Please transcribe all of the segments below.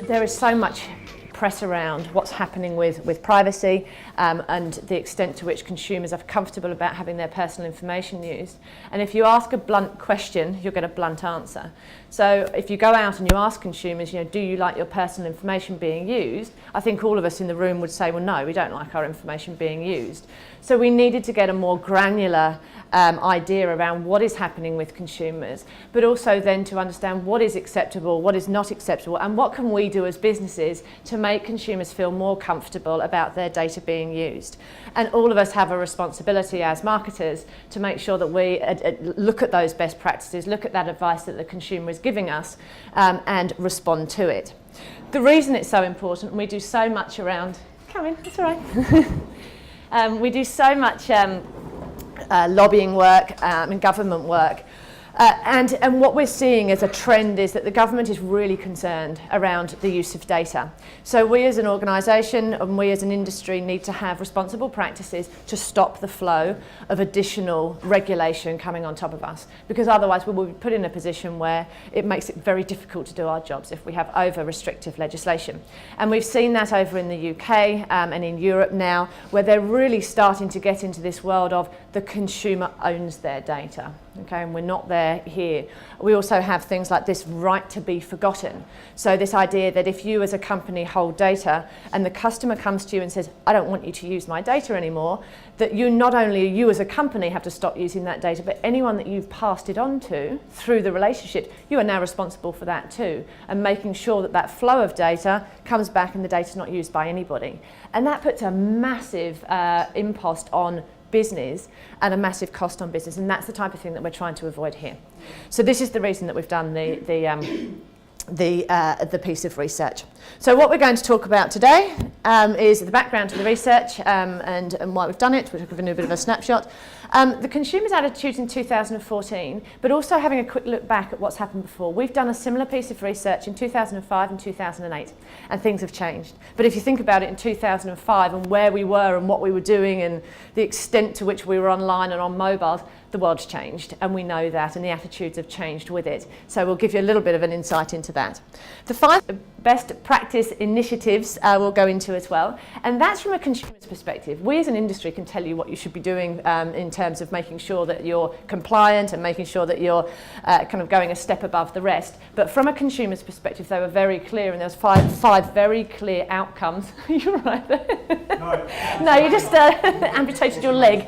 there is so much press around what's happening with privacy and the extent to which consumers are comfortable about having their personal information used. And if you ask a blunt question, you'll get a blunt answer. So if you go out and you ask consumers, do you like your personal information being used? I think all of us in the room would say, well, no, we don't like our information being used. So we needed to get a more granular idea around what is happening with consumers, but also then to understand what is acceptable, what is not acceptable, and what can we do as businesses to make consumers feel more comfortable about their data being used. And all of us have a responsibility as marketers to make sure that we look at those best practices, look at that advice that the consumer is giving us, and respond to it. The reason it's so important, and we do so much around, come in, that's all right. We do so much lobbying work and government work. And what we're seeing as a trend is that the government is really concerned around the use of data. So we as an organisation and we as an industry need to have responsible practices to stop the flow of additional regulation coming on top of us, because otherwise we will be put in a position where it makes it very difficult to do our jobs if we have over-restrictive legislation. And we've seen that over in the UK and in Europe now, where they're really starting to get into this world of the consumer owns their data. Okay, and we're not there here. We also have things like this right to be forgotten. So this idea that if you as a company hold data and the customer comes to you and says, I don't want you to use my data anymore, that you not only you as a company have to stop using that data, but anyone that you've passed it on to through the relationship, you are now responsible for that too, and making sure that that flow of data comes back and the data is not used by anybody. And that puts a massive impost on business and a massive cost on business, and that's the type of thing that we're trying to avoid here. So this is the reason that we've done the piece of research. So what we're going to talk about today is the background to the research and why we've done it. We'll give a bit of a snapshot. The consumer's attitudes in 2014, but also having a quick look back at what's happened before. We've done a similar piece of research in 2005 and 2008, and things have changed. But if you think about it in 2005 and where we were and what we were doing and the extent to which we were online and on mobiles, the world's changed, and we know that, and the attitudes have changed with it. So we'll give you a little bit of an insight into that. The 5 best practice initiatives we'll go into as well, and that's from a consumer's perspective. We as an industry can tell you what you should be doing in terms of making sure that you're compliant and making sure that you're kind of going a step above the rest. But from a consumer's perspective, they were very clear, and there's five very clear outcomes. You're right there. No, you just amputated your leg.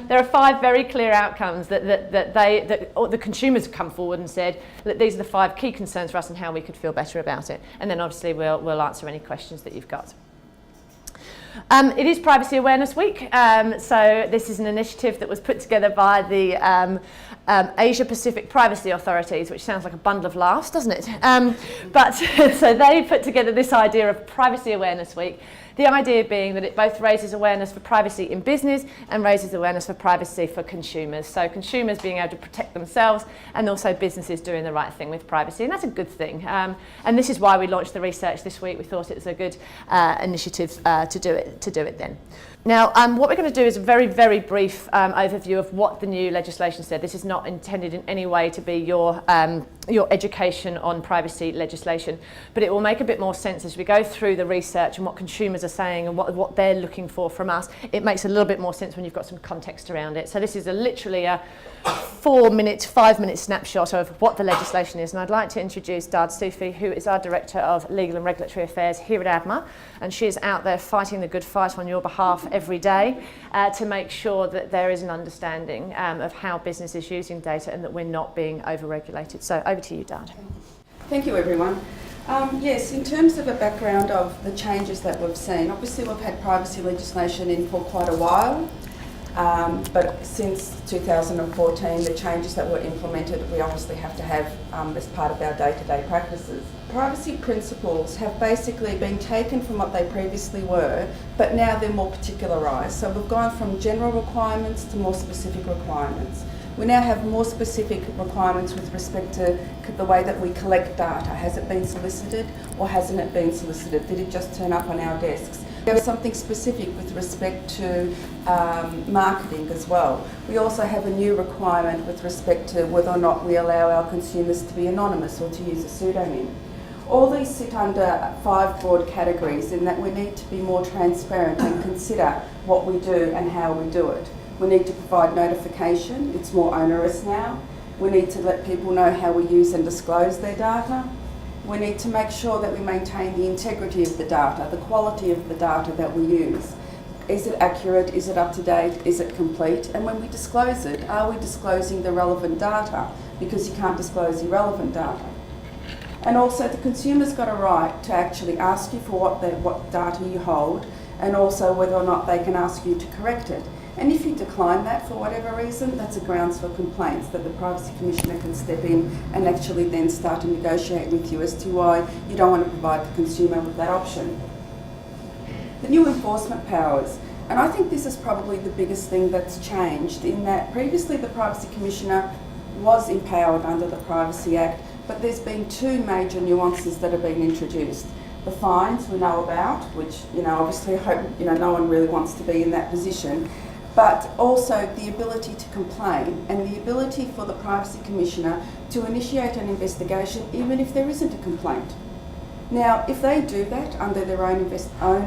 There are 5 very clear outcomes that the consumers have come forward and said that these are the 5 key concerns for us and how we could feel better about it. And then obviously we'll answer any questions that you've got. It is Privacy Awareness Week, so this is an initiative that was put together by the Asia Pacific Privacy Authorities, which sounds like a bundle of laughs, doesn't it? But so they put together this idea of Privacy Awareness Week. The idea being that it both raises awareness for privacy in business and raises awareness for privacy for consumers. So consumers being able to protect themselves and also businesses doing the right thing with privacy. And that's a good thing. And this is why we launched the research this week. We thought it was a good initiative to do it then. Now, what we're going to do is a very, very brief overview of what the new legislation said. This is not intended in any way to be your education on privacy legislation, but it will make a bit more sense as we go through the research and what consumers are saying and what they're looking for from us. It makes a little bit more sense when you've got some context around it. So this is literally a 5-minute snapshot of what the legislation is. And I'd like to introduce Dard Sufi, who is our Director of Legal and Regulatory Affairs here at ADMA. And she is out there fighting the good fight on your behalf every day to make sure that there is an understanding of how business is using data and that we're not being over-regulated. So over to you, Dard. Thank you, everyone. Yes, in terms of a background of the changes that we've seen, obviously we've had privacy legislation in for quite a while. But since 2014, the changes that were implemented, we obviously have to have as part of our day-to-day practices. Privacy principles have basically been taken from what they previously were, but now they're more particularised. So we've gone from general requirements to more specific requirements. We now have more specific requirements with respect to the way that we collect data. Has it been solicited or hasn't it been solicited? Did it just turn up on our desks? There's something specific with respect to marketing as well. We also have a new requirement with respect to whether or not we allow our consumers to be anonymous or to use a pseudonym. All these sit under 5 broad categories in that we need to be more transparent and consider what we do and how we do it. We need to provide notification, it's more onerous now. We need to let people know how we use and disclose their data. We need to make sure that we maintain the integrity of the data, the quality of the data that we use. Is it accurate? Is it up to date? Is it complete? And when we disclose it, are we disclosing the relevant data? Because you can't disclose irrelevant data. And also the consumer's got a right to actually ask you for what data you hold, and also whether or not they can ask you to correct it. And if you decline that for whatever reason, that's a grounds for complaints that the Privacy Commissioner can step in and actually then start to negotiate with you as to why you don't want to provide the consumer with that option. The new enforcement powers, and I think this is probably the biggest thing that's changed, in that previously the Privacy Commissioner was empowered under the Privacy Act, but there's been 2 major nuances that have been introduced. The fines we know about, which obviously I hope no one really wants to be in that position, but also the ability to complain and the ability for the Privacy Commissioner to initiate an investigation even if there isn't a complaint. Now, if they do that under their own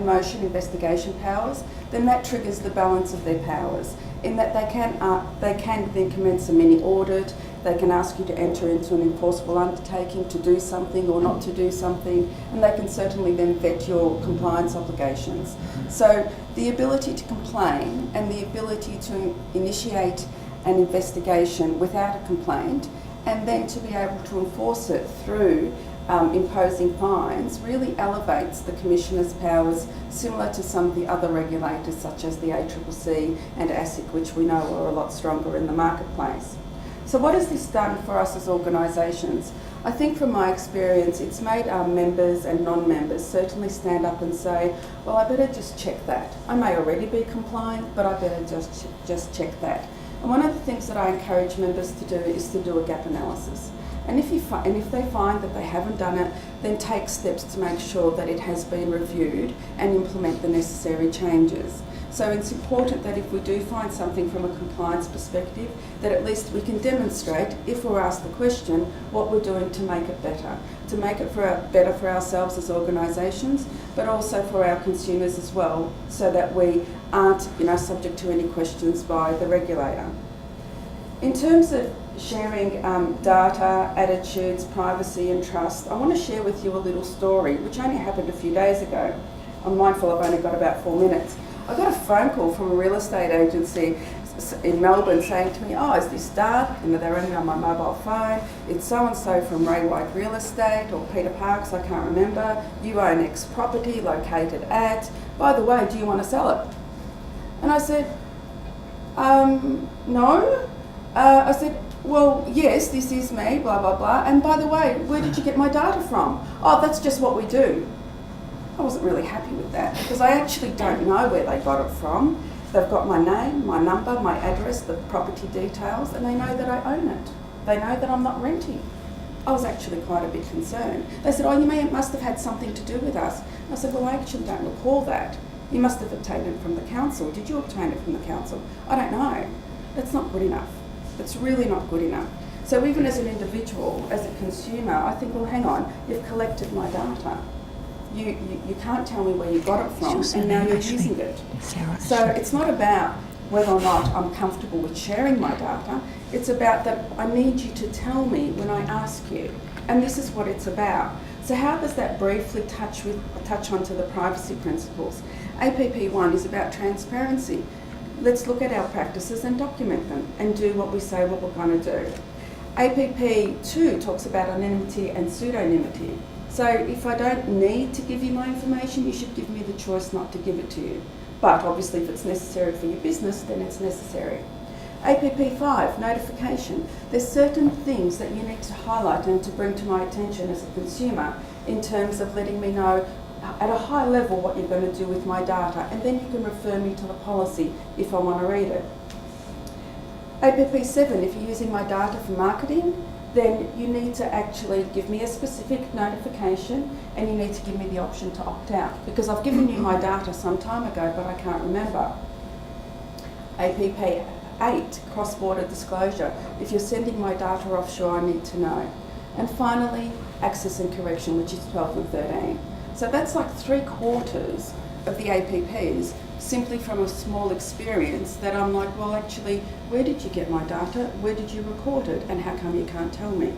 motion investigation powers, then that triggers the balance of their powers, in that they can then commence a mini audit, they can ask you to enter into an enforceable undertaking to do something or not to do something, and they can certainly then vet your compliance obligations. So the ability to complain and the ability to initiate an investigation without a complaint, and then to be able to enforce it through imposing fines, really elevates the Commissioner's powers, similar to some of the other regulators such as the ACCC and ASIC, which we know are a lot stronger in the marketplace. So what has this done for us as organisations? I think from my experience, it's made our members and non-members certainly stand up and say, well, I better just check that. I may already be compliant, but I better just check that. And one of the things that I encourage members to do is to do a gap analysis. And if they find that they haven't done it, then take steps to make sure that it has been reviewed and implement the necessary changes. So it's important that if we do find something from a compliance perspective, that at least we can demonstrate, if we're asked the question, what we're doing to make it better. To make it better for ourselves as organisations, but also for our consumers as well, so that we aren't subject to any questions by the regulator. In terms of sharing data, attitudes, privacy and trust, I want to share with you a little story which only happened a few days ago. I'm mindful I've only got about 4 minutes. I got a phone call from a real estate agency in Melbourne saying to me, oh, is this Dad? They rang me on my mobile phone. It's so-and-so from Ray White Real Estate or Peter Parks, I can't remember. You own X property located at, by the way, do you want to sell it? And I said, no. I said, well, yes, this is me, blah, blah, blah. And by the way, where did you get my data from? Oh, that's just what we do. I wasn't really happy with that because I actually don't know where they got it from. They've got my name, my number, my address, the property details, and they know that I own it. They know that I'm not renting. I was actually quite a bit concerned. They said, oh, must have had something to do with us. I said, well, I actually don't recall that. You must have obtained it from the council. Did you obtain it from the council? I don't know. That's not good enough. It's really not good enough. So even as an individual, as a consumer, I think, well, hang on, you've collected my data. You can't tell me where you got it from, and now you're using it. So it's not about whether or not I'm comfortable with sharing my data. It's about that I need you to tell me when I ask you. And this is what it's about. So how does that briefly touch onto the privacy principles? APP1 is about transparency. Let's look at our practices and document them and do what we say what we're going to do. APP2 talks about anonymity and pseudonymity. So if I don't need to give you my information, you should give me the choice not to give it to you. But obviously if it's necessary for your business, then it's necessary. APP5, notification. There's certain things that you need to highlight and to bring to my attention as a consumer in terms of letting me know at a high level what you're going to do with my data, and then you can refer me to the policy if I want to read it. APP7, if you're using my data for marketing, then you need to actually give me a specific notification and you need to give me the option to opt out, because I've given you my data some time ago but I can't remember. APP8, cross-border disclosure. If you're sending my data offshore, I need to know. And finally, access and correction, which is 12 and 13. So that's like 3/4 of the APPs simply from a small experience that I'm like, well, actually, where did you get my data? Where did you record it? And how come you can't tell me?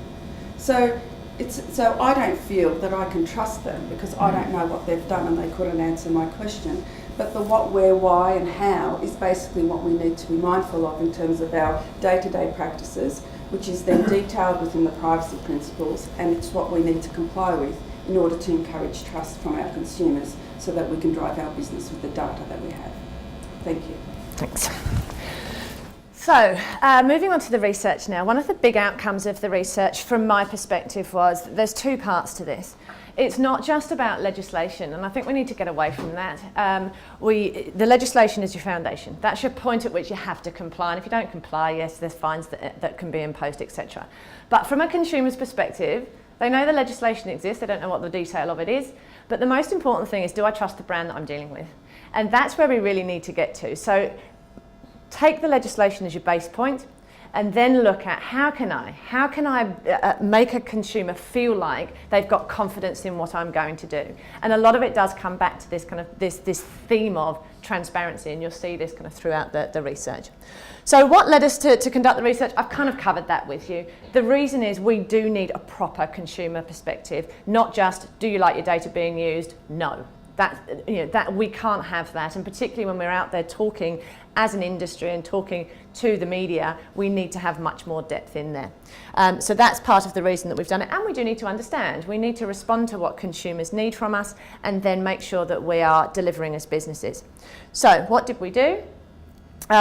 So I don't feel that I can trust them because I don't know what they've done and they couldn't answer my question. But the what, where, why and how is basically what we need to be mindful of in terms of our day-to-day practices, which is then detailed within the privacy principles, and it's what we need to comply with in order to encourage trust from our consumers so that we can drive our business with the data that we have. Thank you. Thanks. So, moving on to the research now. One of the big outcomes of the research from my perspective was that there's two parts to this. It's not just about legislation, and I think we need to get away from that. The legislation is your foundation. That's your point at which you have to comply, and if you don't comply, yes, there's fines that can be imposed, etc. But from a consumer's perspective, they know the legislation exists, they don't know what the detail of it is, but the most important thing is, do I trust the brand that I'm dealing with? And that's where we really need to get to. So take the legislation as your base point, and then look at how can I make a consumer feel like they've got confidence in what I'm going to do. And a lot of it does come back to this kind of this theme of transparency, and you'll see this kind of throughout the research. So what led us to conduct the research? I've kind of covered that with you. The reason is we do need a proper consumer perspective, not just do you like your data being used? No. That we can't have that, and particularly when we're out there talking as an industry and talking to the media, we need to have much more depth in there. So that's part of the reason that we've done it, and we do need to understand. We need to respond to what consumers need from us and then make sure that we are delivering as businesses. So what did we do?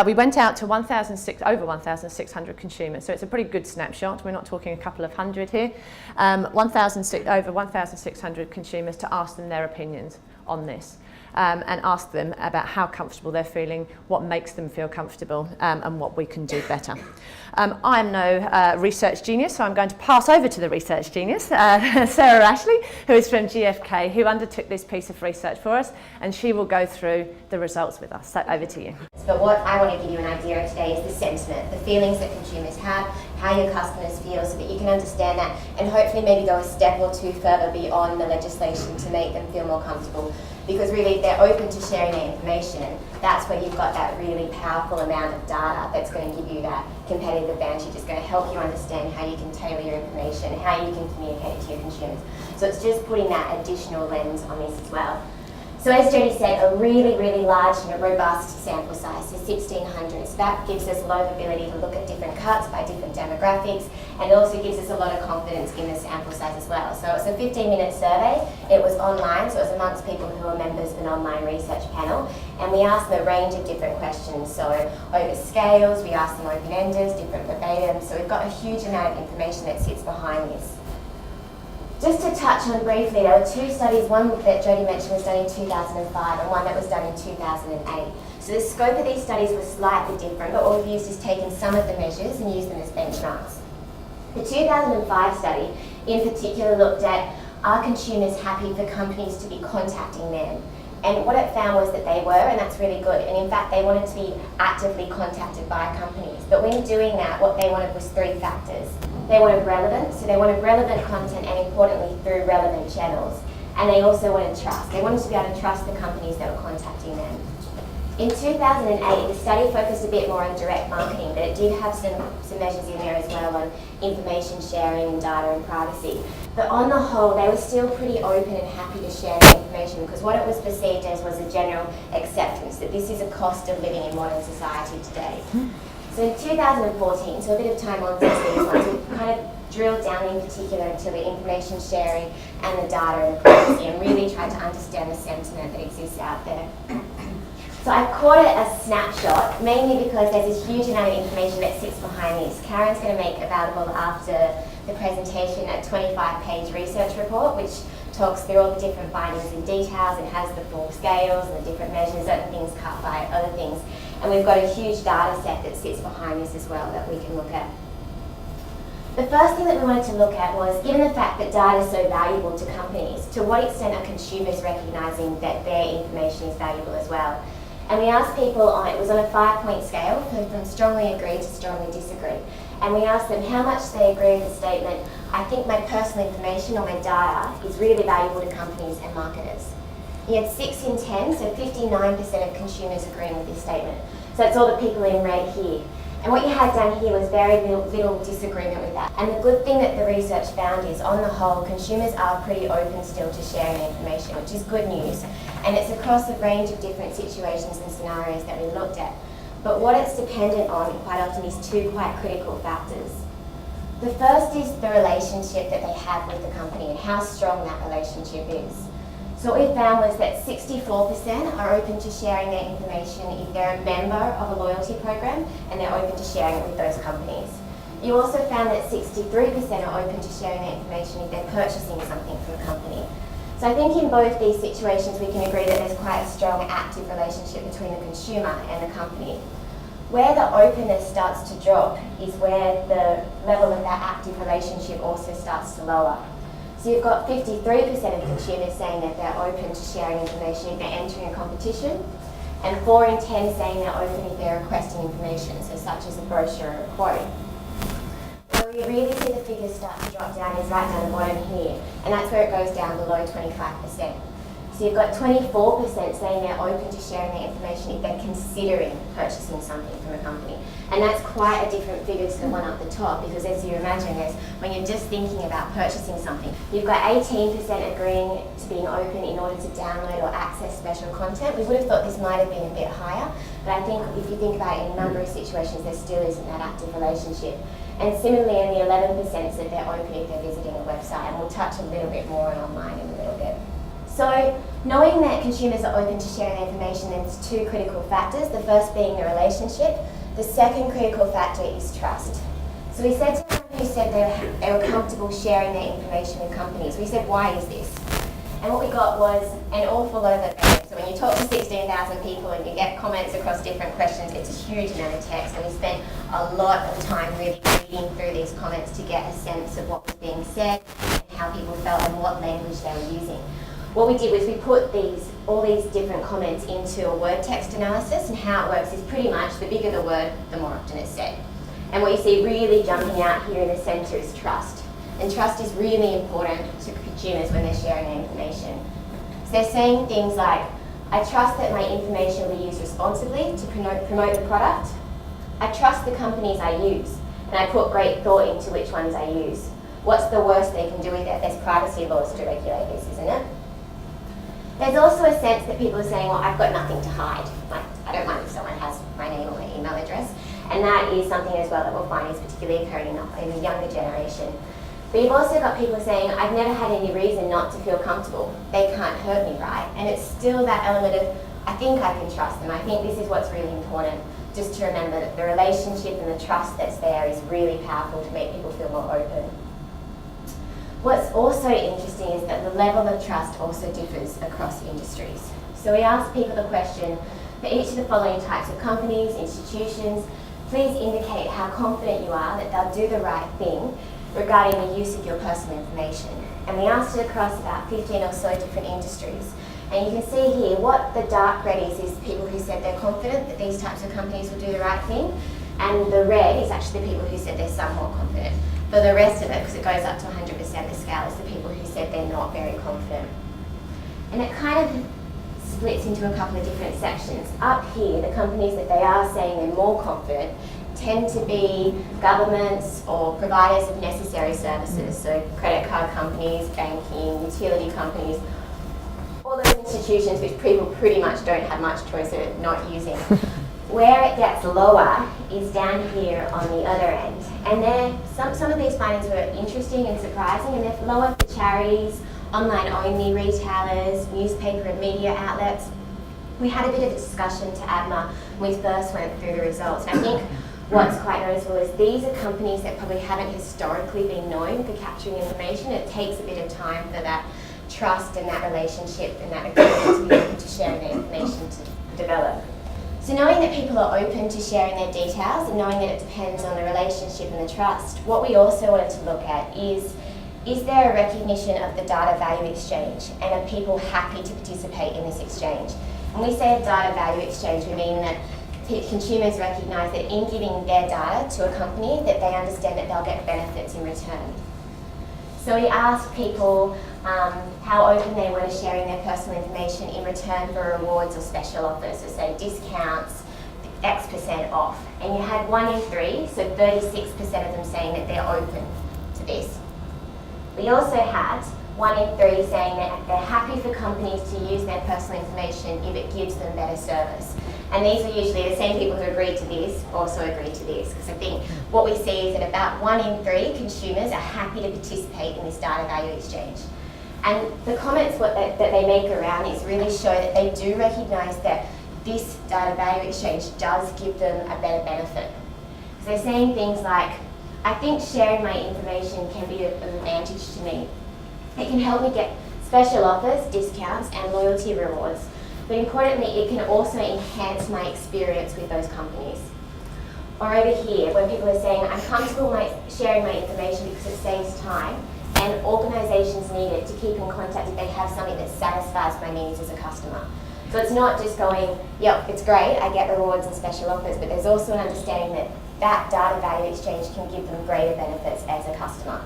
We went out to over 1,600 consumers, so it's a pretty good snapshot. We're not talking a couple of hundred here. Over 1,600 consumers to ask them their opinions on this, and ask them about how comfortable they're feeling, what makes them feel comfortable, and what we can do better. I'm no research genius, so I'm going to pass over to the research genius, Sarah Ashley, who is from GfK, who undertook this piece of research for us, and she will go through the results with us. So over to you. But what I want to give you an idea of today is the sentiment, the feelings that consumers have, how your customers feel, so that you can understand that and hopefully maybe go a step or two further beyond the legislation to make them feel more comfortable. Because really, if they're open to sharing their information, that's where you've got that really powerful amount of data that's going to give you that competitive advantage. It's going to help you understand how you can tailor your information, how you can communicate it to your consumers. So it's just putting that additional lens on this as well. So as Jodie said, a really, really large and robust sample size, so 1,600. So that gives us a lot of ability to look at different cuts by different demographics, and it also gives us a lot of confidence in the sample size as well. So it's a 15-minute survey. It was online, so it was amongst people who are members of an online research panel, and we asked them a range of different questions. So over scales, we asked them open-enders, different verbatims. So we've got a huge amount of information that sits behind this. Just to touch on briefly, there were two studies, one that Jodie mentioned was done in 2005 and one that was done in 2008. So the scope of these studies was slightly different, but what we've used is taken some of the measures and used them as benchmarks. The 2005 study in particular looked at, are consumers happy for companies to be contacting them? And what it found was that they were, and that's really good. And in fact, they wanted to be actively contacted by companies. But when doing that, what they wanted was three factors. They wanted relevance, so they wanted relevant content, and importantly, through relevant channels. And they also wanted trust. They wanted to be able to trust the companies that were contacting them. In 2008, the study focused a bit more on direct marketing, but it did have some measures in there as well on information sharing and data and privacy. But on the whole, they were still pretty open and happy to share the information, because what it was perceived as was a general acceptance that this is a cost of living in modern society today. So in 2014, so a bit of time on these ones, we kind of drilled down in particular into the information sharing and the data and privacy, and really tried to understand the sentiment that exists out there. So I've called it a snapshot, mainly because there's this huge amount of information that sits behind this. Karen's going to make available after the presentation a 25-page research report, which talks through all the different findings and details and has the full scales and the different measures, certain things cut by other things. And we've got a huge data set that sits behind this as well that we can look at. The first thing that we wanted to look at was, given the fact that data is so valuable to companies, to what extent are consumers recognising that their information is valuable as well? And we asked people, it was on a 5-point scale, from strongly agree to strongly disagree. And we asked them how much they agree with the statement, I think my personal information or my data is really valuable to companies and marketers. You had 6 in 10, so 59% of consumers agreeing with this statement. So that's all the people in red here. And what you had down here was very little disagreement with that. And the good thing that the research found is, on the whole, consumers are pretty open still to sharing information, which is good news. And it's across a range of different situations and scenarios that we looked at. But what it's dependent on quite often is 2 quite critical factors. The first is the relationship that they have with the company and how strong that relationship is. So what we found was that 64% are open to sharing their information if they're a member of a loyalty program and they're open to sharing it with those companies. You also found that 63% are open to sharing their information if they're purchasing something from a company. So I think in both these situations we can agree that there's quite a strong active relationship between the consumer and the company. Where the openness starts to drop is where the level of that active relationship also starts to lower. So you've got 53% of consumers saying that they're open to sharing information if they're entering a competition, and 4 in 10 saying they're open if they're requesting information, so such as a brochure or a quote. Where we really see the figures start to drop down is right down the bottom here, and that's where it goes down below 25%. So you've got 24% saying they're open to sharing their information if they're considering purchasing something from a company. And that's quite a different figure to the one up the top, because as you imagine, when you're just thinking about purchasing something, you've got 18% agreeing to being open in order to download or access special content. We would have thought this might have been a bit higher, but I think if you think about it in a number of situations, there still isn't that active relationship. And similarly, only 11% said they're open if they're visiting a website, and we'll touch a little bit more on online in a little bit. So, knowing that consumers are open to sharing their information, there's 2 critical factors, the first being the relationship. The second critical factor is trust. So we said to anyone who said they were comfortable sharing their information with companies, we said, why is this? And what we got was an awful lot of it. So when you talk to 16,000 people and you get comments across different questions, it's a huge amount of text, and we spent a lot of time really reading through these comments to get a sense of what was being said and how people felt and what language they were using. What we did was we put all these different comments into a word text analysis, and how it works is pretty much the bigger the word, the more often it's said. And what you see really jumping out here in the centre is trust. And trust is really important to consumers when they're sharing their information. So they're saying things like, I trust that my information will be used responsibly to promote the product. I trust the companies I use, and I put great thought into which ones I use. What's the worst they can do with it? There's privacy laws to regulate this, isn't it? There's also a sense that people are saying, well, I've got nothing to hide. Like, I don't mind if someone has my name or my email address. And that is something as well that we'll find is particularly occurring in the younger generation. But you've also got people saying, I've never had any reason not to feel comfortable. They can't hurt me, right? And it's still that element of, I think I can trust them. I think this is what's really important, just to remember that the relationship and the trust that's there is really powerful to make people feel more open. What's also interesting is that the level of trust also differs across industries. So we asked people the question, for each of the following types of companies, institutions, please indicate how confident you are that they'll do the right thing regarding the use of your personal information. And we asked it across about 15 or so different industries. And you can see here what the dark red is people who said they're confident that these types of companies will do the right thing. And the red is actually the people who said they're somewhat confident. For the rest of it, because it goes up to 100%, the scale is the people who said they're not very confident. And it kind of splits into a couple of different sections. Up here, the companies that they are saying they're more confident tend to be governments or providers of necessary services, so credit card companies, banking, utility companies, all those institutions which people pretty much don't have much choice of not using. Where it gets lower is down here on the other end. And some of these findings were interesting and surprising, and they're lower for charities, online-only retailers, newspaper and media outlets. We had a bit of a discussion to ADMA when we first went through the results. And I think what's quite noticeable is these are companies that probably haven't historically been known for capturing information. It takes a bit of time for that trust and that relationship and that agreement to be able to share their information to develop. So knowing that people are open to sharing their details and knowing that it depends on the relationship and the trust, what we also wanted to look at is there a recognition of the data value exchange, and are people happy to participate in this exchange? When we say a data value exchange, we mean that consumers recognise that in giving their data to a company, that they understand that they'll get benefits in return. So we asked people how open they were to sharing their personal information in return for rewards or special offers, so say discounts, X% off. And you had 1 in 3, so 36% of them saying that they're open to this. We also had 1 in 3 saying that they're happy for companies to use their personal information if it gives them better service. And these are usually the same people who agreed to this also agreed to this, because I think what we see is that about 1 in 3 consumers are happy to participate in this data value exchange. And the comments that they make around this really show that they do recognise that this data value exchange does give them a better benefit. So they're saying things like, I think sharing my information can be of advantage to me. It can help me get special offers, discounts, and loyalty rewards. But importantly, it can also enhance my experience with those companies. Or over here, when people are saying, I'm comfortable sharing my information because it saves time, and organisations need it to keep in contact if they have something that satisfies my needs as a customer. So it's not just going, yep, it's great, I get rewards and special offers, but there's also an understanding that that data value exchange can give them greater benefits as a customer.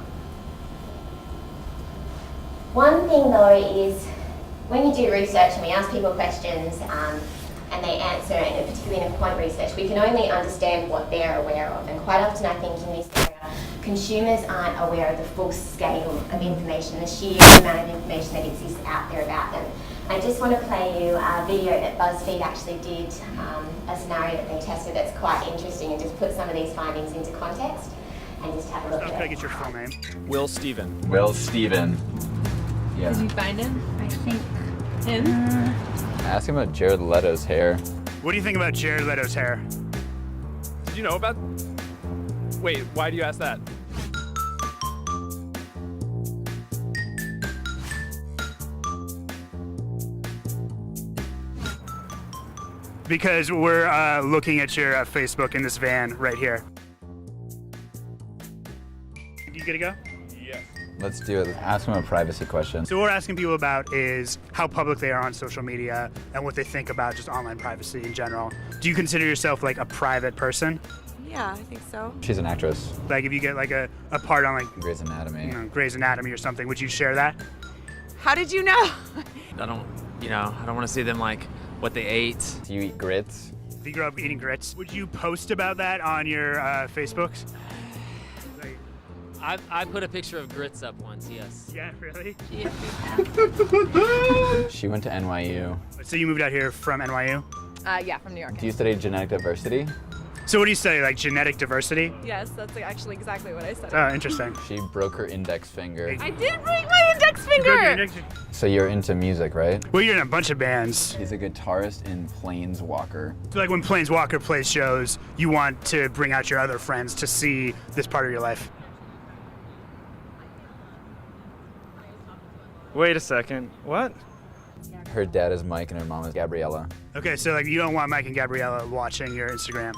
One thing though is, when you do research and we ask people questions and they answer, and particularly in quant research, we can only understand what they're aware of. And quite often I think in this area, consumers aren't aware of the full scale of information, the sheer amount of information that exists out there about them. I just want to play you a video that BuzzFeed actually did, a scenario that they tested that's quite interesting, and just put some of these findings into context and just have a look at it. Can I get your full name? Will Steven. Will Steven. Yeah. Did you find him? I think him. Ask him about Jared Leto's hair. What do you think about Jared Leto's hair? Did you know about? Wait, why do you ask that? Because we're looking at your Facebook in this van right here. You good to go? Yes. Let's do it. Ask him a privacy question. So what we're asking people about is how public they are on social media and what they think about just online privacy in general. Do you consider yourself like a private person? Yeah, I think so. She's an actress. Like if you get like a part on like Grey's Anatomy. Grey's Anatomy or something, would you share that? How did you know? I don't want to see them like what they ate. Do you eat grits? If you grew up eating grits, would you post about that on your Facebooks? Like, I put a picture of grits up once, yes. yeah, really? She went to NYU. So you moved out here from NYU? Yeah, from New York. Do you study genetic diversity? So what do you study, like genetic diversity? Yes, that's actually exactly what I studied. Oh, interesting. She broke her index finger. I did break my index finger! So you're into music, right? Well, you're in a bunch of bands. He's a guitarist in Planeswalker. So like when Planeswalker plays shows, you want to bring out your other friends to see this part of your life. Wait a second. What? Her dad is Mike and her mom is Gabriella. Okay, so like you don't want Mike and Gabriella watching your Instagram.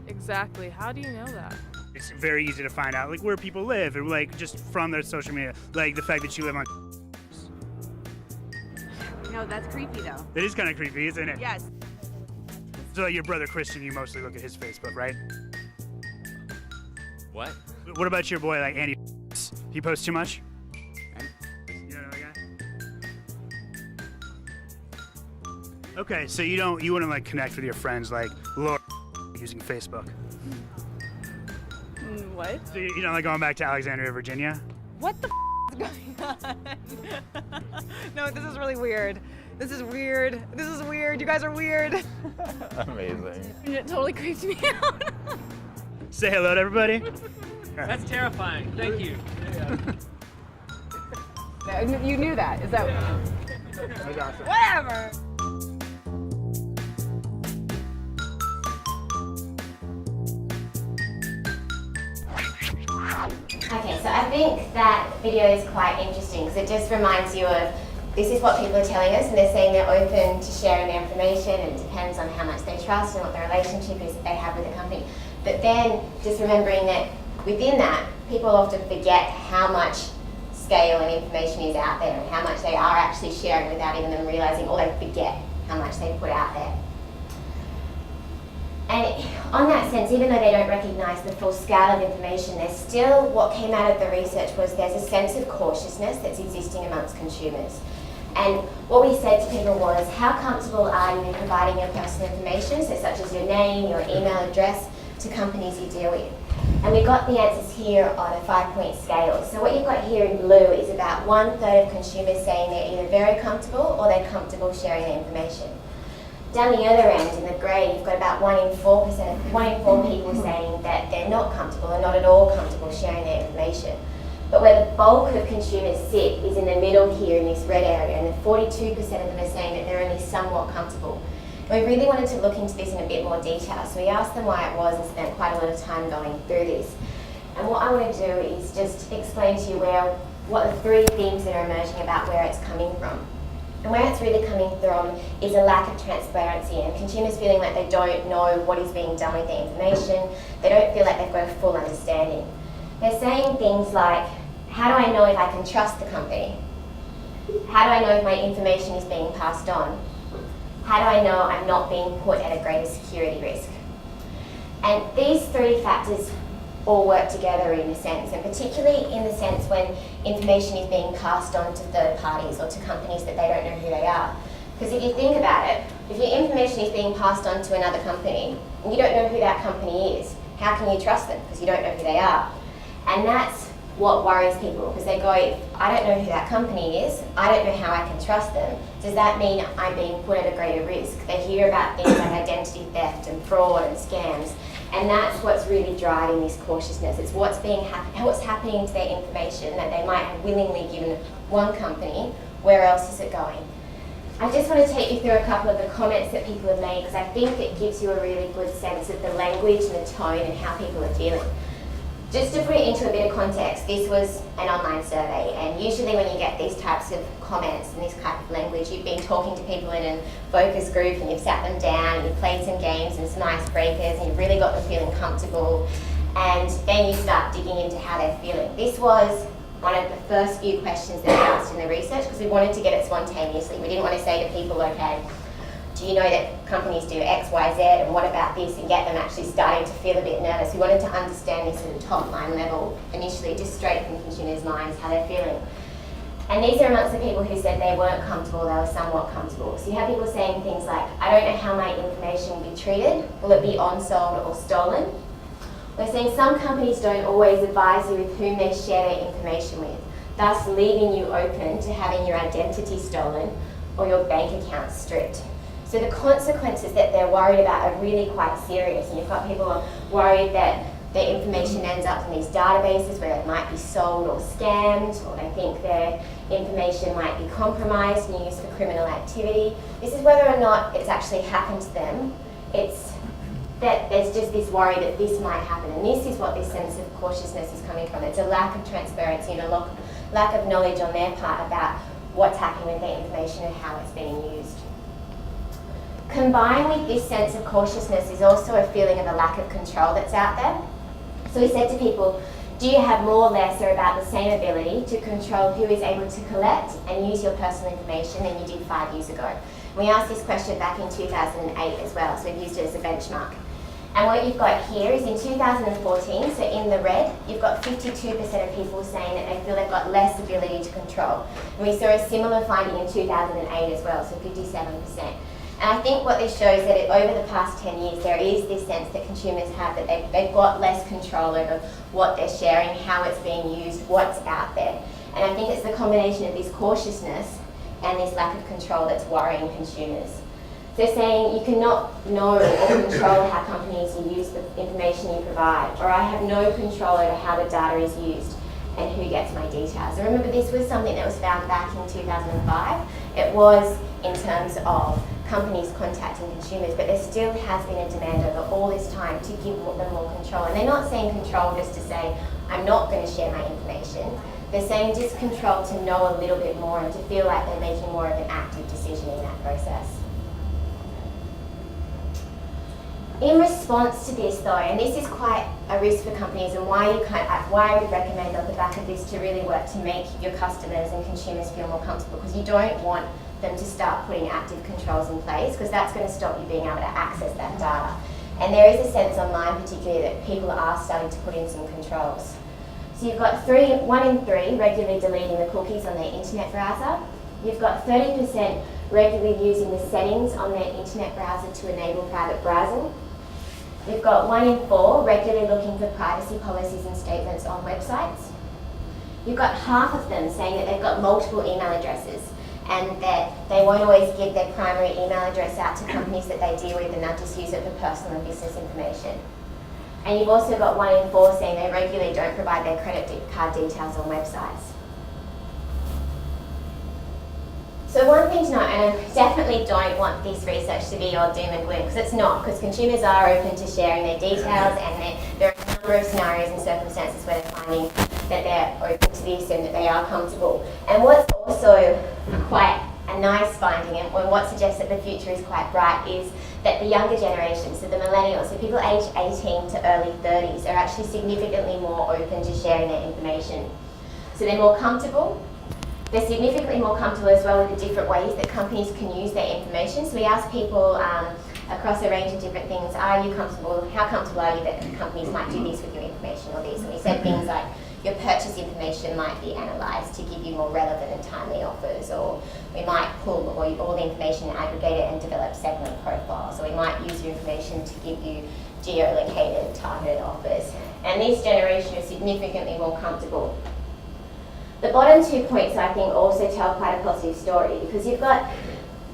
Exactly. How do you know that? It's very easy to find out like where people live or like just from their social media. Like the fact that you live on. No, that's creepy though. It is kind of creepy, isn't it? Yes. So like your brother Christian, you mostly look at his Facebook, right? What? What about your boy like Andy? He posts too much? You don't know that guy? Okay, so you wouldn't like connect with your friends like Laura using Facebook. What? So you don't like going back to Alexandria, Virginia? What the is going on? No, this is really weird. This is weird. This is weird. You guys are weird. Amazing. It totally creeps me out. Say hello to everybody. That's terrifying. Thank you. You knew that. Is that? That's awesome. Whatever. Okay, so I think that video is quite interesting because it just reminds you of this is what people are telling us, and they're saying they're open to sharing their information, and it depends on how much they trust and what the relationship is that they have with the company. But then just remembering that within that, people often forget how much scale and information is out there and how much they are actually sharing without even them realizing, or they forget how much they put out there. And on that sense, even though they don't recognise the full scale of information, there's still, what came out of the research was there's a sense of cautiousness that's existing amongst consumers. And what we said to people was, how comfortable are you in providing your personal information, so such as your name, your email address, to companies you deal with? And we got the answers here on a 5-point scale. So what you've got here in blue is about 1/3 of consumers saying they're either very comfortable or they're comfortable sharing their information. Down the other end, in the grey, you've got about 1 in 4 people saying that they're not comfortable or not at all comfortable sharing their information. But where the bulk of consumers sit is in the middle here in this red area, and the 42% of them are saying that they're only somewhat comfortable. And we really wanted to look into this in a bit more detail, so we asked them why it was and spent quite a lot of time going through this. And what I want to do is just explain to you what the 3 themes that are emerging about where it's coming from. And where it's really coming from is a lack of transparency and consumers feeling like they don't know what is being done with their information. They don't feel like they've got a full understanding. They're saying things like, how do I know if I can trust the company? How do I know if my information is being passed on? How do I know I'm not being put at a greater security risk? And these 3 factors all work together in a sense, and particularly in the sense when information is being passed on to third parties or to companies that they don't know who they are. Because if you think about it, if your information is being passed on to another company and you don't know who that company is, how can you trust them? Because you don't know who they are. And that's what worries people, because they go, I don't know who that company is, I don't know how I can trust them, does that mean I'm being put at a greater risk? They hear about things like identity theft and fraud and scams, and that's what's really driving this cautiousness. It's what's happening to their information that they might have willingly given one company. Where else is it going? I just want to take you through a couple of the comments that people have made, because I think it gives you a really good sense of the language and the tone and how people are feeling. Just to put it into a bit of context, this was an online survey, and usually when you get these types of comments and this type of language, you've been talking to people in a focus group and you've sat them down and you've played some games and some icebreakers and you've really got them feeling comfortable, and then you start digging into how they're feeling. This was one of the first few questions that we asked in the research because we wanted to get it spontaneously. We didn't want to say to people, okay, do you know that companies do X, Y, Z, and what about this, and get them actually starting to feel a bit nervous. We wanted to understand this at a top line level initially, just straight from consumers' minds, how they're feeling. And these are amongst the people who said they weren't comfortable, they were somewhat comfortable. So you have people saying things like, I don't know how my information will be treated, will it be on-sold or stolen? We're saying some companies don't always advise you with whom they share their information with, thus leaving you open to having your identity stolen or your bank account stripped. So the consequences that they're worried about are really quite serious, and you've got people worried that their information ends up in these databases where it might be sold or scammed, or they think their information might be compromised and used for criminal activity. This is whether or not it's actually happened to them. It's that there's just this worry that this might happen, and this is what this sense of cautiousness is coming from. It's a lack of transparency and a lack of knowledge on their part about what's happening with their information and how it's being used. Combined with this sense of cautiousness is also a feeling of a lack of control that's out there. So we said to people, do you have more or less or about the same ability to control who is able to collect and use your personal information than you did 5 years ago? We asked this question back in 2008 as well, so we've used it as a benchmark. And what you've got here is in 2014, so in the red, you've got 52% of people saying that they feel they've got less ability to control. And we saw a similar finding in 2008 as well, so 57%. And I think what this shows that over the past 10 years, there is this sense that consumers have that they've got less control over what they're sharing, how it's being used, what's out there. And I think it's the combination of this cautiousness and this lack of control that's worrying consumers. So saying you cannot know or control how companies use the information you provide, or I have no control over how the data is used and who gets my details. And remember, this was something that was found back in 2005. It was in terms of companies contacting consumers, but there still has been a demand over all this time to give them more control. And they're not saying control just to say, I'm not going to share my information. They're saying just control to know a little bit more and to feel like they're making more of an active decision in that process. In response to this though, and this is quite a risk for companies and why I would recommend on the back of this to really work to make your customers and consumers feel more comfortable, because you don't want them to start putting active controls in place, because that's going to stop you being able to access that data. And there is a sense online particularly that people are starting to put in some controls. So you've got 1 in 3 regularly deleting the cookies on their internet browser. You've got 30% regularly using the settings on their internet browser to enable private browsing. You've got 1 in 4 regularly looking for privacy policies and statements on websites. You've got half of them saying that they've got multiple email addresses and that they won't always give their primary email address out to companies that they deal with, and they'll just use it for personal and business information. And you've also got 1 in 4 saying they regularly don't provide their credit card details on websites. So one thing to note, and I definitely don't want this research to be all doom and gloom, because it's not, because consumers are open to sharing their details, and there are a number of scenarios and circumstances where they're finding that they're open to this and that they are comfortable. And what's also quite a nice finding, and what suggests that the future is quite bright, is that the younger generation, so the millennials, so people aged 18 to early 30s, are actually significantly more open to sharing their information. So they're more comfortable. They're significantly more comfortable as well with the different ways that companies can use their information. So we asked people across a range of different things, are you comfortable, how comfortable are you that companies might do this with your information or this? And we said things like, your purchase information might be analysed to give you more relevant and timely offers, or we might pull all the information, aggregate it and develop segment profiles, or we might use your information to give you geolocated targeted offers. And this generation is significantly more comfortable. The bottom 2 points, I think, also tell quite a positive story, because you've got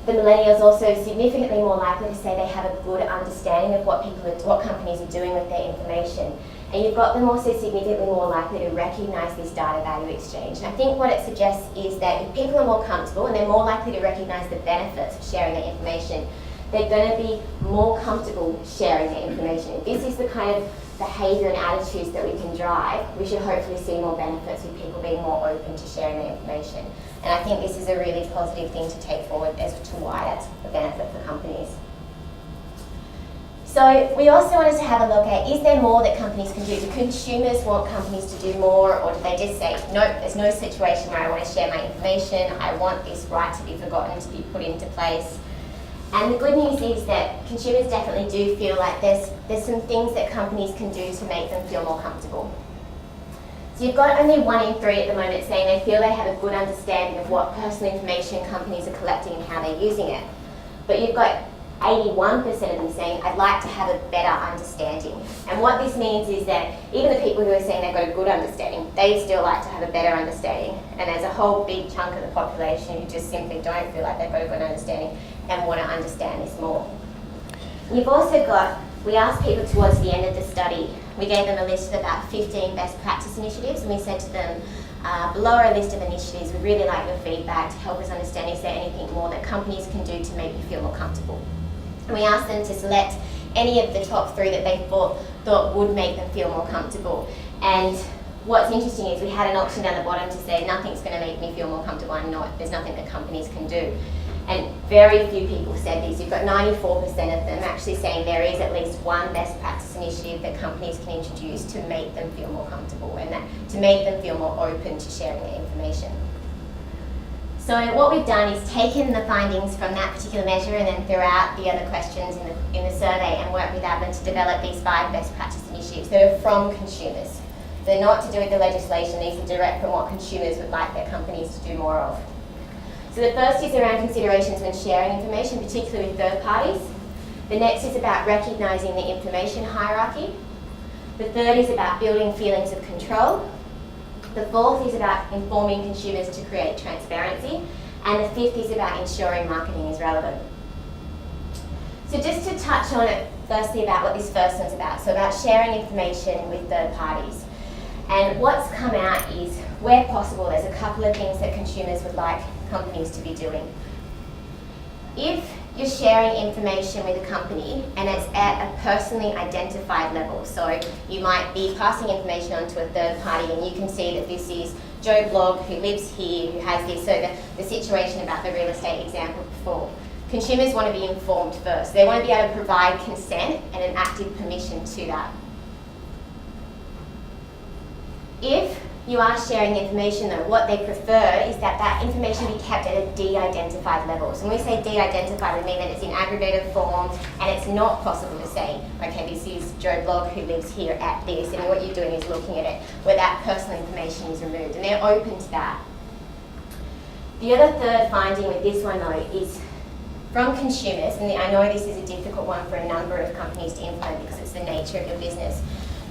the millennials also significantly more likely to say they have a good understanding of what companies are doing with their information. And you've got them also significantly more likely to recognise this data value exchange. And I think what it suggests is that if people are more comfortable and they're more likely to recognise the benefits of sharing their information, they're going to be more comfortable sharing their information. If this is the kind of behaviour and attitudes that we can drive, we should hopefully see more benefits with people being more open to sharing their information. And I think this is a really positive thing to take forward as to why that's a benefit for companies. So we also wanted to have a look at, is there more that companies can do? Do consumers want companies to do more, or do they just say, nope, there's no situation where I want to share my information, I want this right to be forgotten, to be put into place? And the good news is that consumers definitely do feel like there's some things that companies can do to make them feel more comfortable. So you've got only 1 in 3 at the moment saying they feel they have a good understanding of what personal information companies are collecting and how they're using it. But you've got 81% of them saying, I'd like to have a better understanding. And what this means is that even the people who are saying they've got a good understanding, they still like to have a better understanding. And there's a whole big chunk of the population who just simply don't feel like they've got a good understanding and want to understand this more. You've also got, we asked people towards the end of the study, we gave them a list of about 15 best practice initiatives, and we said to them, below our list of initiatives, we'd really like your feedback to help us understand, is there anything more that companies can do to make you feel more comfortable? And we asked them to select any of the top 3 that they thought would make them feel more comfortable. And what's interesting is we had an option down the bottom to say nothing's going to make me feel more comfortable, there's nothing that companies can do. And very few people said this. You've got 94% of them actually saying there is at least one best practice initiative that companies can introduce to make them feel more comfortable and to make them feel more open to sharing their information. So what we've done is taken the findings from that particular measure and then throughout the other questions in the survey and worked with ADMA to develop these 5 best practice initiatives that are from consumers. They're not to do with the legislation, these are direct from what consumers would like their companies to do more of. So the first is around considerations when sharing information, particularly with third parties. The next is about recognising the information hierarchy. The third is about building feelings of control. The fourth is about informing consumers to create transparency. And the fifth is about ensuring marketing is relevant. So just to touch on it firstly about what this first one's about, so about sharing information with third parties. And what's come out is, where possible, there's a couple of things that consumers would like companies to be doing. If you're sharing information with a company and it's at a personally identified level, so you might be passing information on to a third party and you can see that this is Joe Blogg who lives here, who has this, so the situation about the real estate example before. Consumers want to be informed first. They want to be able to provide consent and an active permission to that. If you are sharing the information though, what they prefer is that that information be kept at a de-identified level. So when we say de-identified, we mean that it's in aggregated form and it's not possible to say, okay, this is Joe Blogg who lives here at this, and what you're doing is looking at it where that personal information is removed, and they're open to that. The other third finding with this one though is from consumers, and I know this is a difficult one for a number of companies to implement because it's the nature of your business,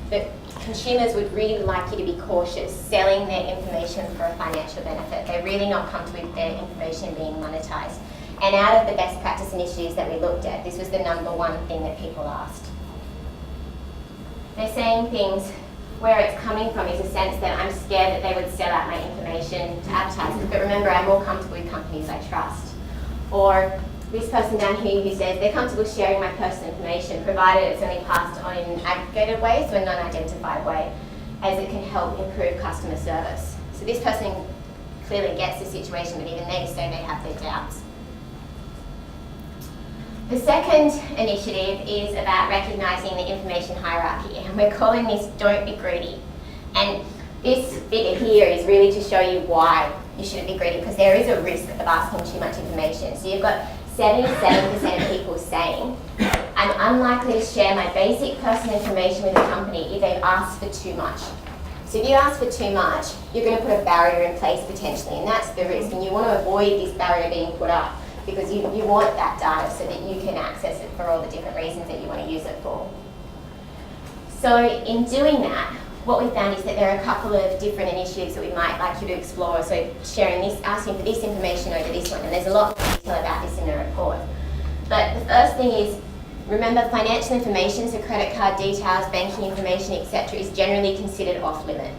but consumers would really like you to be cautious selling their information for a financial benefit. They're really not comfortable with their information being monetized. And out of the best practice initiatives that we looked at, this was the number one thing that people asked. They're saying things where it's coming from is a sense that I'm scared that they would sell out my information to advertisers, but remember, I'm more comfortable with companies I trust. Or this person down here who says they're comfortable sharing my personal information provided it's only passed on in an aggregated way, so a non-identified way, as it can help improve customer service. So this person clearly gets the situation, but even they say they have their doubts. The second initiative is about recognising the information hierarchy, and we're calling this Don't Be Greedy. And this figure here is really to show you why you shouldn't be greedy, because there is a risk of asking too much information. So you've got 77% of people saying, I'm unlikely to share my basic personal information with a company if they've asked for too much. So if you ask for too much, you're going to put a barrier in place potentially, and that's the risk. And you want to avoid this barrier being put up because you want that data so that you can access it for all the different reasons that you want to use it for. So in doing that, what we found is that there are a couple of different initiatives that we might like you to explore. So sharing this, asking for this information over this one, and there's a lot more detail about this in the report. But the first thing is, remember, financial information, so credit card details, banking information, etc., is generally considered off limit.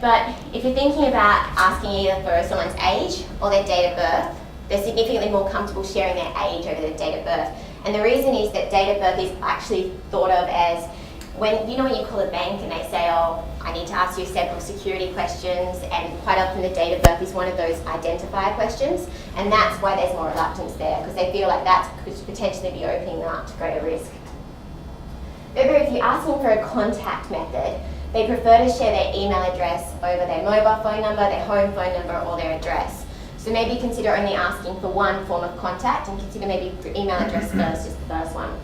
But if you're thinking about asking either for someone's age or their date of birth, they're significantly more comfortable sharing their age over their date of birth. And the reason is that date of birth is actually thought of as when you call a bank and they say, oh, I need to ask you several security questions, and quite often the date of birth is one of those identifier questions, and that's why there's more reluctance there, because they feel like that could potentially be opening them up to greater risk. Remember, if you're asking for a contact method, they prefer to share their email address over their mobile phone number, their home phone number, or their address. So maybe consider only asking for one form of contact, and consider maybe email address first, just the first one.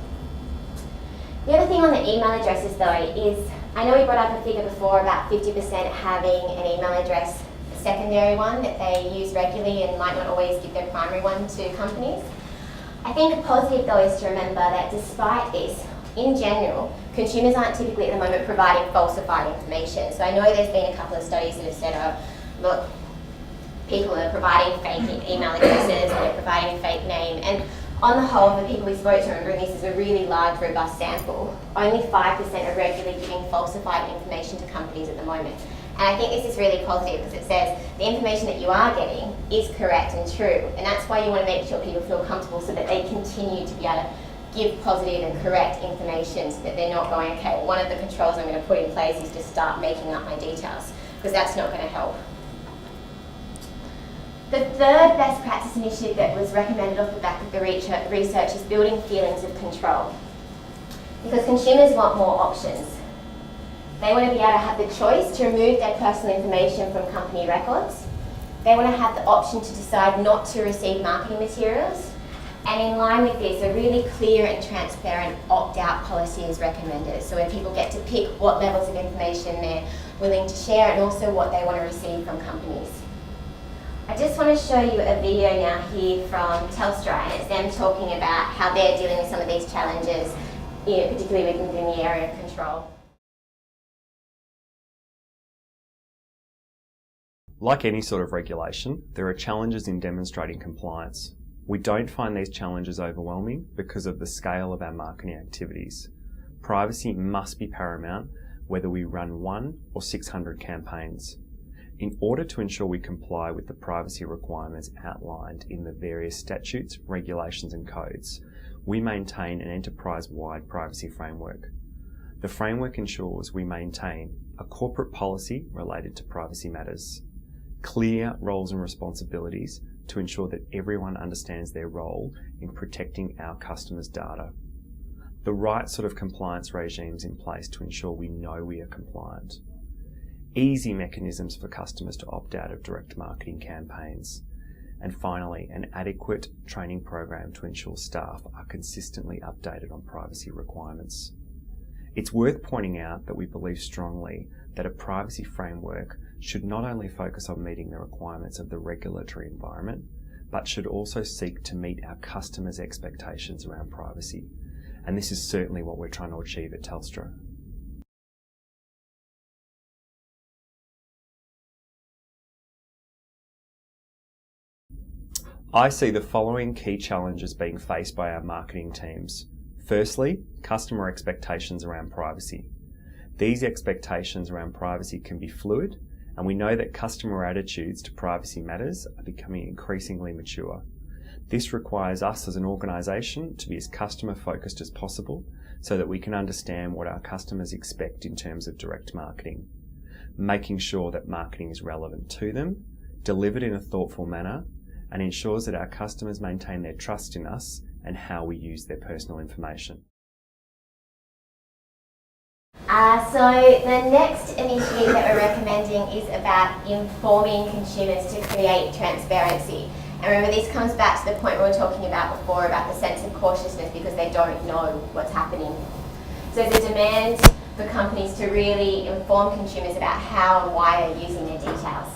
The other thing on the email addresses though is, I know we brought up a figure before about 50% having an email address, a secondary one that they use regularly and might not always give their primary one to companies. I think a positive though is to remember that despite this, in general, consumers aren't typically at the moment providing falsified information. So I know there's been a couple of studies that have said, oh, look, people are providing fake email addresses, they're providing a fake name, and on the whole, the people we spoke to, remembering this is a really large, robust sample, only 5% are regularly giving falsified information to companies at the moment. And I think this is really positive because it says the information that you are getting is correct and true, and that's why you want to make sure people feel comfortable so that they continue to be able to give positive and correct information so that they're not going, okay, well, one of the controls I'm going to put in place is to start making up my details, because that's not going to help. The third best practice initiative that was recommended off the back of the research is building feelings of control. Because consumers want more options. They want to be able to have the choice to remove their personal information from company records. They want to have the option to decide not to receive marketing materials. And in line with this, a really clear and transparent opt-out policy is recommended. So where people get to pick what levels of information they're willing to share and also what they want to receive from companies. I just want to show you a video now here from Telstra, and it's them talking about how they're dealing with some of these challenges, particularly within the area of control. Like any sort of regulation, there are challenges in demonstrating compliance. We don't find these challenges overwhelming because of the scale of our marketing activities. Privacy must be paramount whether we run 1 or 600 campaigns. In order to ensure we comply with the privacy requirements outlined in the various statutes, regulations and codes, we maintain an enterprise-wide privacy framework. The framework ensures we maintain a corporate policy related to privacy matters, clear roles and responsibilities to ensure that everyone understands their role in protecting our customers' data, the right sort of compliance regimes in place to ensure we know we are compliant, easy mechanisms for customers to opt out of direct marketing campaigns, and finally, an adequate training program to ensure staff are consistently updated on privacy requirements. It's worth pointing out that we believe strongly that a privacy framework should not only focus on meeting the requirements of the regulatory environment, but should also seek to meet our customers' expectations around privacy. And this is certainly what we're trying to achieve at Telstra. I see the following key challenges being faced by our marketing teams. Firstly, customer expectations around privacy. These expectations around privacy can be fluid, and we know that customer attitudes to privacy matters are becoming increasingly mature. This requires us as an organisation to be as customer focused as possible so that we can understand what our customers expect in terms of direct marketing, making sure that marketing is relevant to them, delivered in a thoughtful manner, and ensures that our customers maintain their trust in us and how we use their personal information. So the next initiative that we're recommending is about informing consumers to create transparency. And remember, this comes back to the point we were talking about before about the sense of cautiousness because they don't know what's happening. So there's a demand for companies to really inform consumers about how and why they're using their details.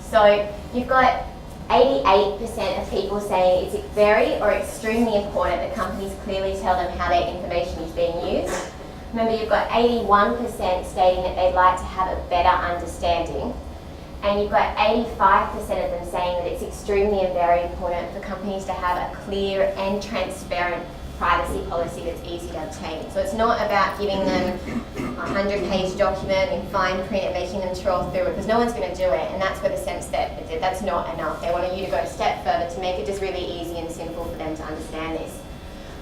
So you've got 88% of people saying it's very or extremely important that companies clearly tell them how their information is being used. Remember, you've got 81% stating that they'd like to have a better understanding. And you've got 85% of them saying that it's extremely and very important for companies to have a clear and transparent privacy policy that's easy to obtain. So it's not about giving them a 100-page document in fine print and making them trawl through it, because no one's going to do it, and that's where the sense that that's not enough. They want you to go a step further to make it just really easy and simple for them to understand this.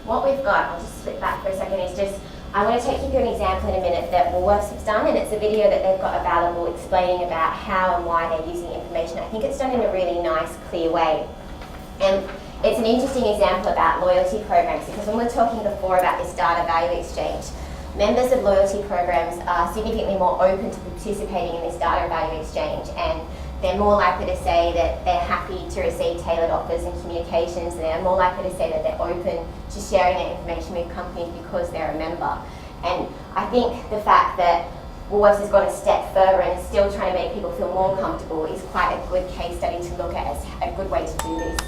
What we've got, I'll just flip back for a second, is just I want to take you through an example in a minute that Woolworths have done, and it's a video that they've got available explaining about how and why they're using information. I think it's done in a really nice, clear way. And it's an interesting example about loyalty programs, because when we were talking before about this data value exchange, members of loyalty programs are significantly more open to participating in this data value exchange, and they're more likely to say that they're happy to receive tailored offers and communications, and they're more likely to say that they're open to sharing their information with companies because they're a member. And I think the fact that Woolworths has gone a step further and is still trying to make people feel more comfortable is quite a good case study to look at as a good way to do this.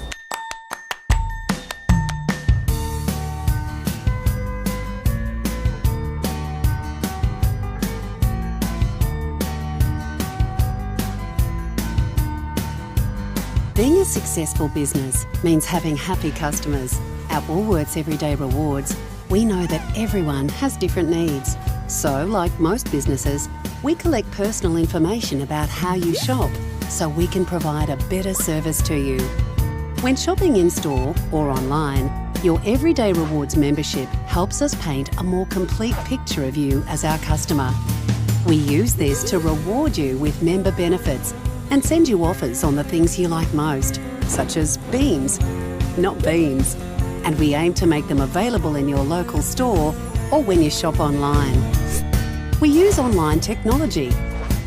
Being a successful business means having happy customers. At Woolworths Everyday Rewards, we know that everyone has different needs. So, like most businesses, we collect personal information about how you shop so we can provide a better service to you. When shopping in-store or online, your Everyday Rewards membership helps us paint a more complete picture of you as our customer. We use this to reward you with member benefits and send you offers on the things you like most, such as beans, not beans. And we aim to make them available in your local store or when you shop online. We use online technology,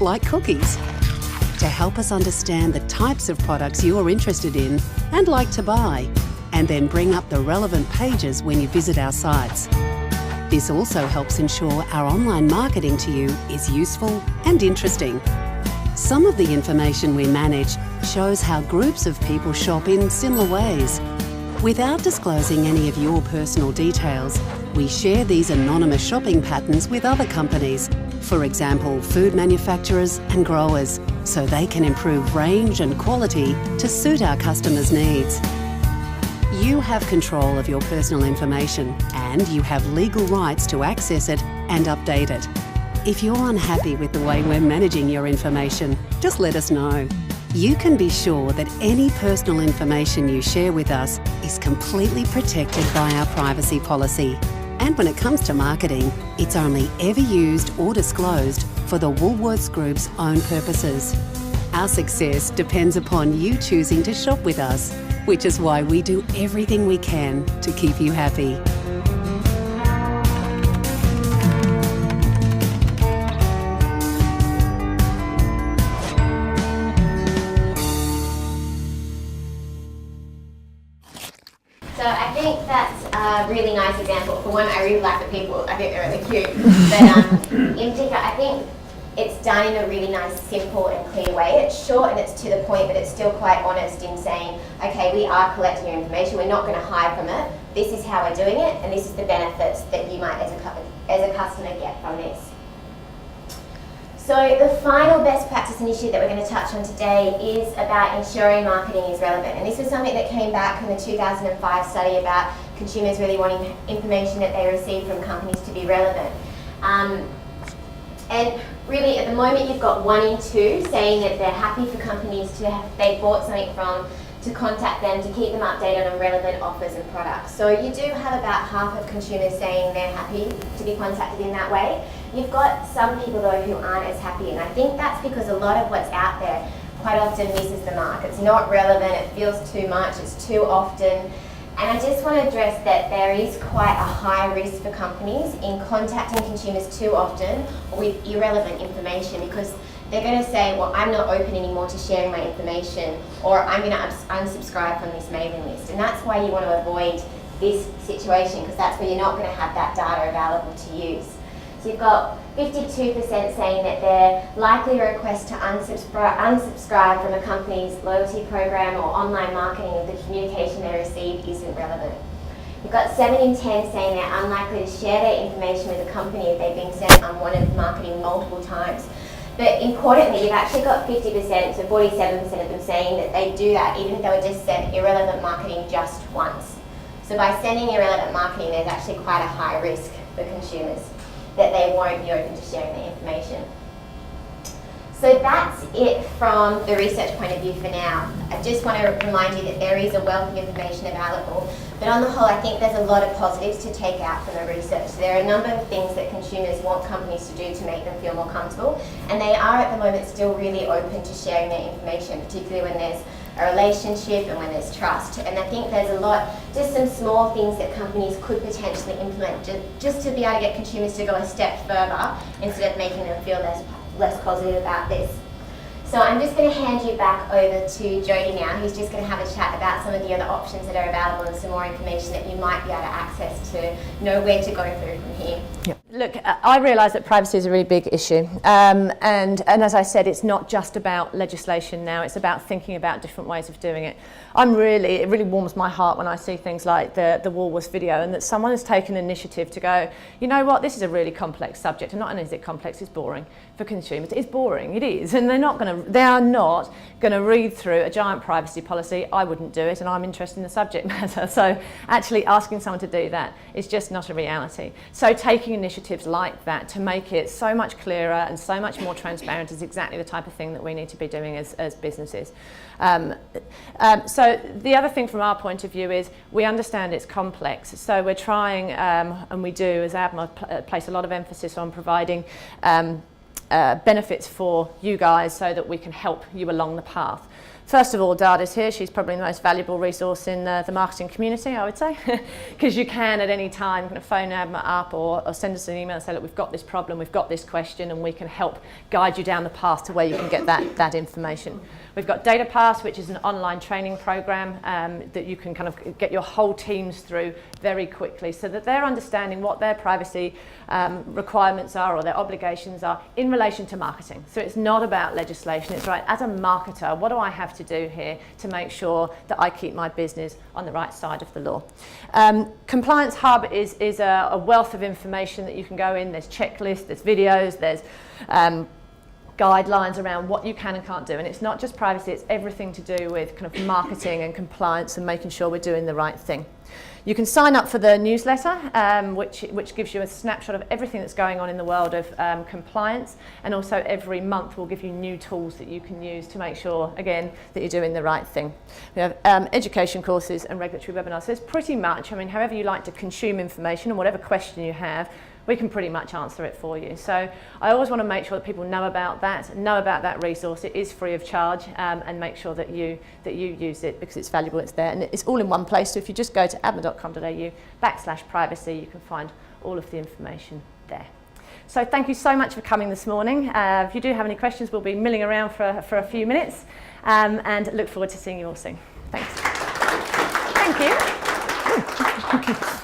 like cookies, to help us understand the types of products you're interested in and like to buy, and then bring up the relevant pages when you visit our sites. This also helps ensure our online marketing to you is useful and interesting. Some of the information we manage shows how groups of people shop in similar ways. Without disclosing any of your personal details, we share these anonymous shopping patterns with other companies, for example, food manufacturers and growers, so they can improve range and quality to suit our customers' needs. You have control of your personal information, and you have legal rights to access it and update it. If you're unhappy with the way we're managing your information, just let us know. You can be sure that any personal information you share with us is completely protected by our privacy policy. And when it comes to marketing, it's only ever used or disclosed for the Woolworths Group's own purposes. Our success depends upon you choosing to shop with us, which is why we do everything we can to keep you happy. think that's a really nice example. For one, I really like the people. I think they're really cute. But in particular, I think it's done in a really nice, simple and clear way. It's short and it's to the point, but it's still quite honest in saying, okay, we are collecting your information. We're not going to hide from it. This is how we're doing it, and this is the benefits that you might, as a customer, get from this. So the final best practice initiative that we're going to touch on today is about ensuring marketing is relevant. And this was something that came back from the 2005 study about consumers really wanting information that they receive from companies to be relevant. And really at the moment you've got 1 in 2 saying that they're happy for companies they bought something from to contact them to keep them updated on relevant offers and products. So you do have about half of consumers saying they're happy to be contacted in that way. You've got some people though who aren't as happy, and I think that's because a lot of what's out there quite often misses the mark. It's not relevant, it feels too much, it's too often. And I just want to address that there is quite a high risk for companies in contacting consumers too often with irrelevant information, because they're going to say, well, I'm not open anymore to sharing my information, or I'm going to unsubscribe from this mailing list. And that's why you want to avoid this situation, because that's where you're not going to have that data available to use. So you've got 52% saying that they're likely to request to unsubscribe from a company's loyalty program or online marketing if the communication they receive isn't relevant. You've got 7 in 10 saying they're unlikely to share their information with a company if they've been sent unwanted marketing multiple times. But importantly, you've actually got 50%, so 47% of them saying that they do that even if they were just sent irrelevant marketing just once. So by sending irrelevant marketing, there's actually quite a high risk for consumers that they won't be open to sharing their information. So that's it from the research point of view for now. I just want to remind you that there is a wealth of information available, but on the whole I think there's a lot of positives to take out from the research. There are a number of things that consumers want companies to do to make them feel more comfortable, and they are at the moment still really open to sharing their information, particularly when there's a relationship and when there's trust. And I think there's a lot, just some small things that companies could potentially implement just to be able to get consumers to go a step further instead of making them feel less positive about this. So I'm just going to hand you back over to Jodie now, who's just going to have a chat about some of the other options that are available and some more information that you might be able to access to know where to go through from here. Yep. Look, I realise that privacy is a really big issue, and as I said, it's not just about legislation now, it's about thinking about different ways of doing it. It really warms my heart when I see things like the Woolworths video, and that someone has taken initiative to go, you know what, this is a really complex subject, and not only is it complex, it's boring for consumers. It's boring, it is, and they are not going to read through a giant privacy policy. I wouldn't do it, and I'm interested in the subject matter. So actually asking someone to do that is just not a reality. So taking initiatives like that to make it so much clearer and so much more transparent is exactly the type of thing that we need to be doing as businesses. So the other thing from our point of view is we understand it's complex. So we're trying, and we do as ADMA place a lot of emphasis on providing benefits for you guys so that we can help you along the path. First of all, Dada's here. She's probably the most valuable resource in the marketing community, I would say, because you can at any time kind of phone ADMA up or send us an email and say, look, we've got this problem, we've got this question, and we can help guide you down the path to where you can get that information. We've got Data Pass, which is an online training program that you can kind of get your whole teams through very quickly so that they're understanding what their privacy requirements are or their obligations are in relation to marketing. So it's not about legislation, it's right, as a marketer, what do I have to do here to make sure that I keep my business on the right side of the law? Compliance Hub is a wealth of information that you can go in. There's checklists, there's videos, there's guidelines around what you can and can't do, and it's not just privacy, it's everything to do with kind of marketing and compliance and making sure we're doing the right thing. You can sign up for the newsletter, which gives you a snapshot of everything that's going on in the world of compliance, and also every month we'll give you new tools that you can use to make sure, again, that you're doing the right thing. We have education courses and regulatory webinars, so it's pretty much, I mean, however you like to consume information and whatever question you have, we can pretty much answer it for you. So I always want to make sure that people know about that resource. It is free of charge, and make sure that you use it because it's valuable, it's there, and it's all in one place. So if you just go to adma.com.au/privacy, you can find all of the information there. So thank you so much for coming this morning. If you do have any questions, we'll be milling around for a few minutes, and look forward to seeing you all soon. Thanks. Thank you. Okay.